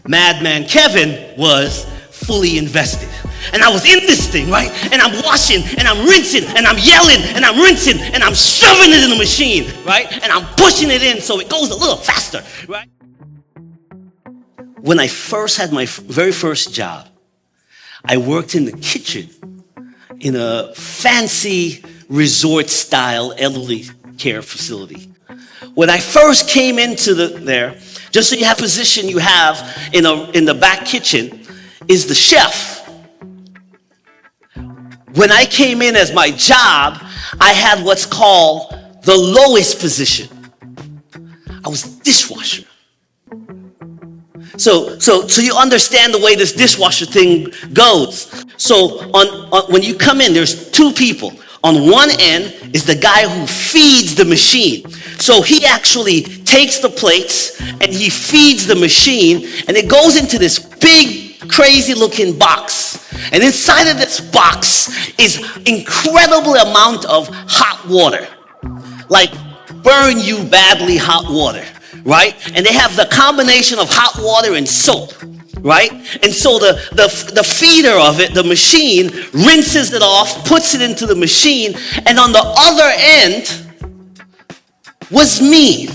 Madman Kevin was fully invested. And I was in this thing, right? And I'm washing, and I'm rinsing, and I'm yelling, and I'm rinsing, and I'm shoving it in the machine, right? And I'm pushing it in so it goes a little faster, right? When I first had my very first job, I worked in the kitchen in a fancy resort-style elderly care facility. When I first came into there, just so you have position you have in the back kitchen, is the chef. When I came in as my job, I had what's called the lowest position. I was dishwasher. So you understand the way this dishwasher thing goes. So when you come in, there's two people. On one end is the guy who feeds the machine. So he actually takes the plates and he feeds the machine, and it goes into this big, crazy looking box. And inside of this box is incredible amount of hot water, like burn you badly hot water, right? And they have the combination of hot water and soap, right? And so the feeder of it, the machine, rinses it off, puts it into the machine, and on the other end was me,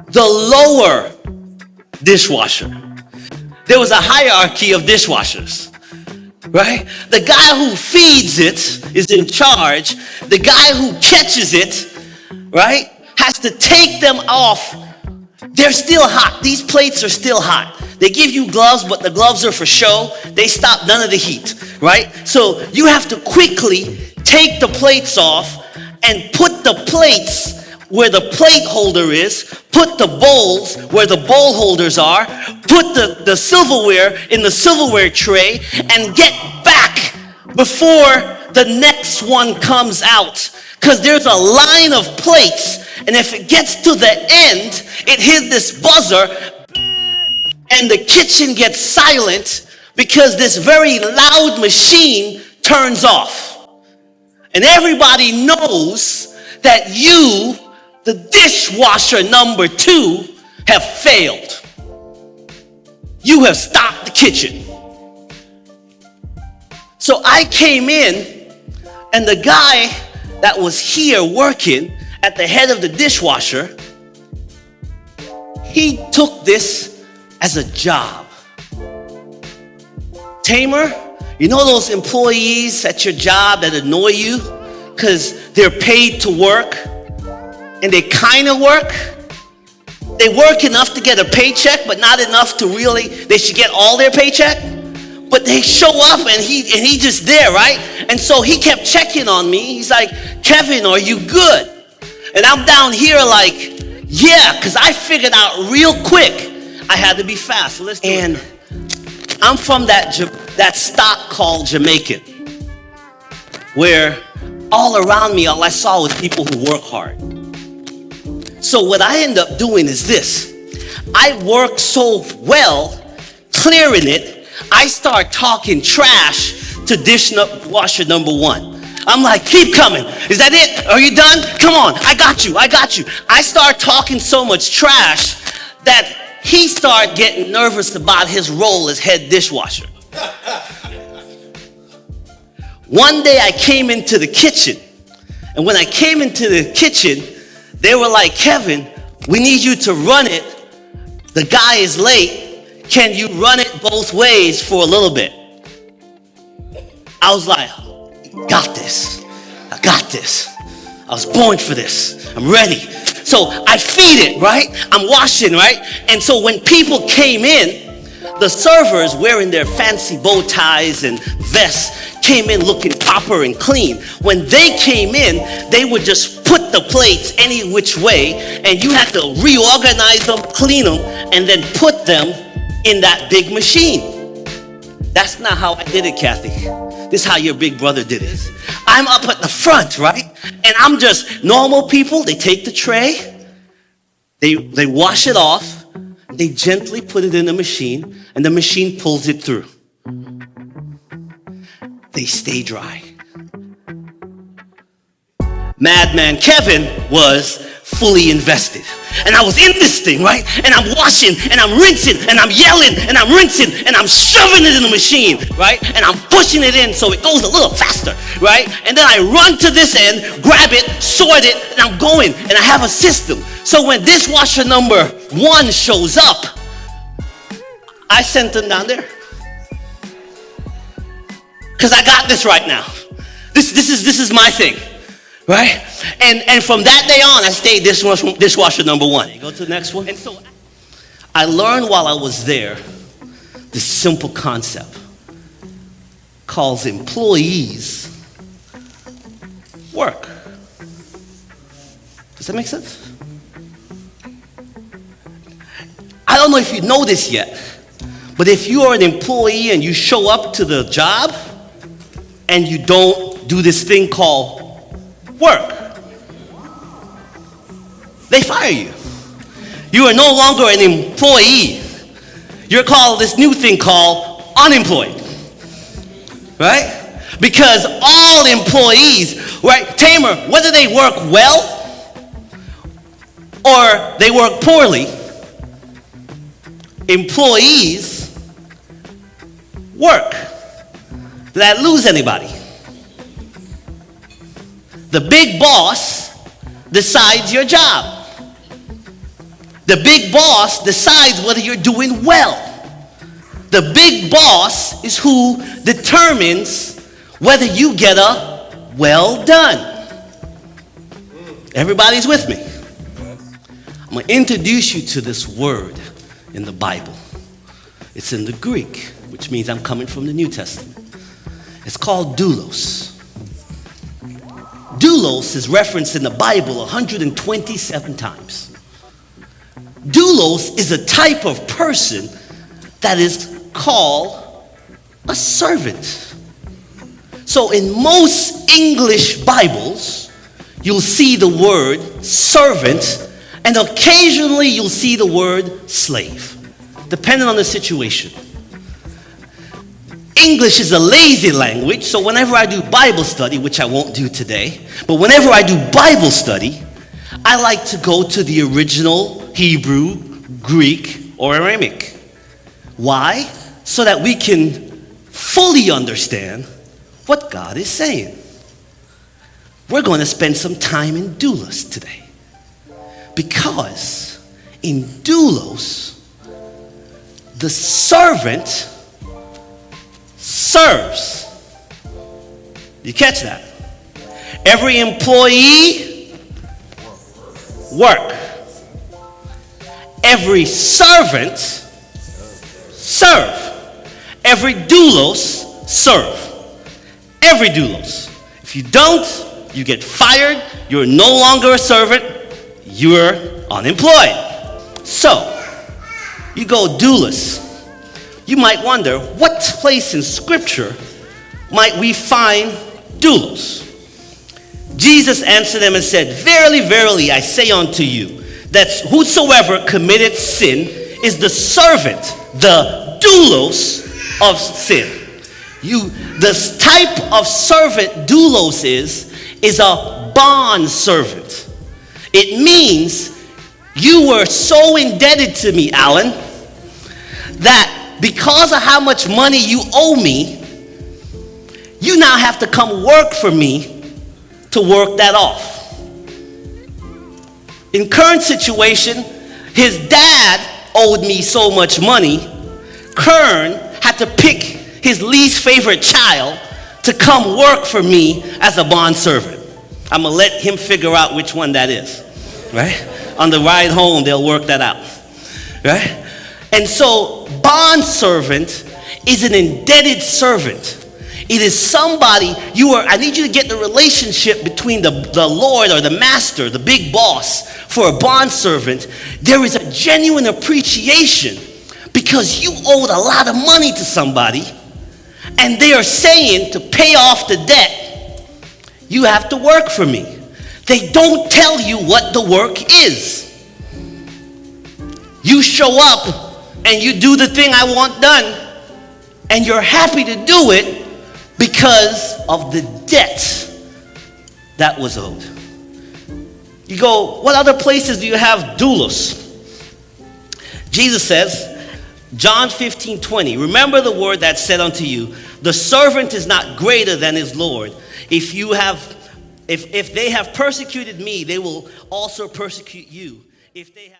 the lower dishwasher. There was a hierarchy of dishwashers, right? The guy who feeds it is in charge. The guy who catches it, right, has to take them off. They're still hot. These plates are still hot. They give you gloves, but the gloves are for show. They stop none of the heat, right? So you have to quickly take the plates off and put the plates where the plate holder is, put the bowls where the bowl holders are, put the silverware in the silverware tray, and get back before the next one comes out. Because there's a line of plates, and if it gets to the end, it hits this buzzer, and the kitchen gets silent because this very loud machine turns off. And everybody knows that you, the dishwasher number 2, have failed. You have stopped the kitchen. So I came in, and the guy that was here working at the head of the dishwasher, he took this as a job. Tamer, you know those employees at your job that annoy you because they're paid to work and they kind of work? They work enough to get a paycheck, but not enough to really, they should get all their paycheck. But they show up and he just there, right? And so he kept checking on me. He's like, Kevin, are you good? And I'm down here like, yeah, because I figured out real quick I had to be fast. So let's do it. I'm from that stock called Jamaican, where all around me, all I saw was people who work hard. So what I end up doing is this. I work so well, clearing it, I start talking trash to dishwasher number 1. I'm like, keep coming. Is that it? Are you done? Come on, I got you. I start talking so much trash that he started getting nervous about his role as head dishwasher. One day I came into the kitchen, and when I came into the kitchen, they were like, Kevin, we need you to run it. The guy is late. Can you run it both ways for a little bit? I was like, got this. I got this. I was born for this. I'm ready. So I feed it, right? I'm washing, right? And so when people came in, the servers wearing their fancy bow ties and vests came in looking proper and clean. When they came in, they would just put the plates any which way, and you had to reorganize them, clean them, and then put them in that big machine. That's not how I did it, Kathy. This is how your big brother did it. I'm up at the front, right? And I'm just normal people. They take the tray, they wash it off, they gently put it in the machine, and the machine pulls it through. They stay dry. Madman Kevin was fully invested. And I was in this thing, right? And I'm washing, and I'm rinsing, and I'm yelling, and I'm rinsing, and I'm shoving it in the machine, right? And I'm pushing it in so it goes a little faster, right? And then I run to this end, grab it, sort it, and I'm going, and I have a system. So when dishwasher number 1 shows up, I sent them down there. Because I got this right now. This is my thing. Right? And from that day on, I stayed dishwasher number 1. Go to the next one. And so I learned while I was there this simple concept called employees work. Does that make sense? I don't know if you know this yet, but if you are an employee and you show up to the job and you don't do this thing called work, they fire you. You are no longer an employee. You're called this new thing called unemployed. Right? Because all employees, right, Tamer, whether they work well or they work poorly, employees work. Did I lose anybody? The big boss decides your job. The big boss decides whether you're doing well. The big boss is who determines whether you get a well done. Everybody's with me? I'm going to introduce you to this word in the Bible. It's in the Greek, which means I'm coming from the New Testament. It's called doulos. Doulos is referenced in the Bible 127 times. Doulos is a type of person that is called a servant. So in most English Bibles, you'll see the word servant, and occasionally you'll see the word slave, depending on the situation. English is a lazy language, so whenever I do Bible study, which I won't do today, but whenever I do Bible study, I like to go to the original Hebrew, Greek, or Aramaic. Why? So that we can fully understand what God is saying. We're going to spend some time in doulos today. Because in doulos, the servant serves. You catch that? Every employee work. Every servant serve. Every doulos serve. Every doulos. If you don't, you get fired. You're no longer a servant. You're unemployed. So, you go doulos. You might wonder, what place in Scripture might we find doulos? Jesus answered them and said, Verily, verily, I say unto you, that whosoever committeth sin is the servant, the doulos of sin. The type of servant doulos is a bond servant. It means you were so indebted to me, Alan, that because of how much money you owe me, you now have to come work for me to work that off. In current situation, his dad owed me so much money, Kern had to pick his least favorite child to come work for me as a bond servant. I'm going to let him figure out which one that is, right? On the ride home, they'll work that out, right? And so, bond servant is an indebted servant. It is somebody I need you to get the relationship between the Lord or the master, the big boss, for a bond servant. There is a genuine appreciation because you owed a lot of money to somebody, and they are saying to pay off the debt, you have to work for me. They don't tell you what the work is. You show up and you do the thing I want done, and you're happy to do it because of the debt that was owed. You go, what other places do you have doulos? Jesus says, John 15:20, remember the word that said unto you, the servant is not greater than his Lord. If they have persecuted me, they will also persecute you. If they have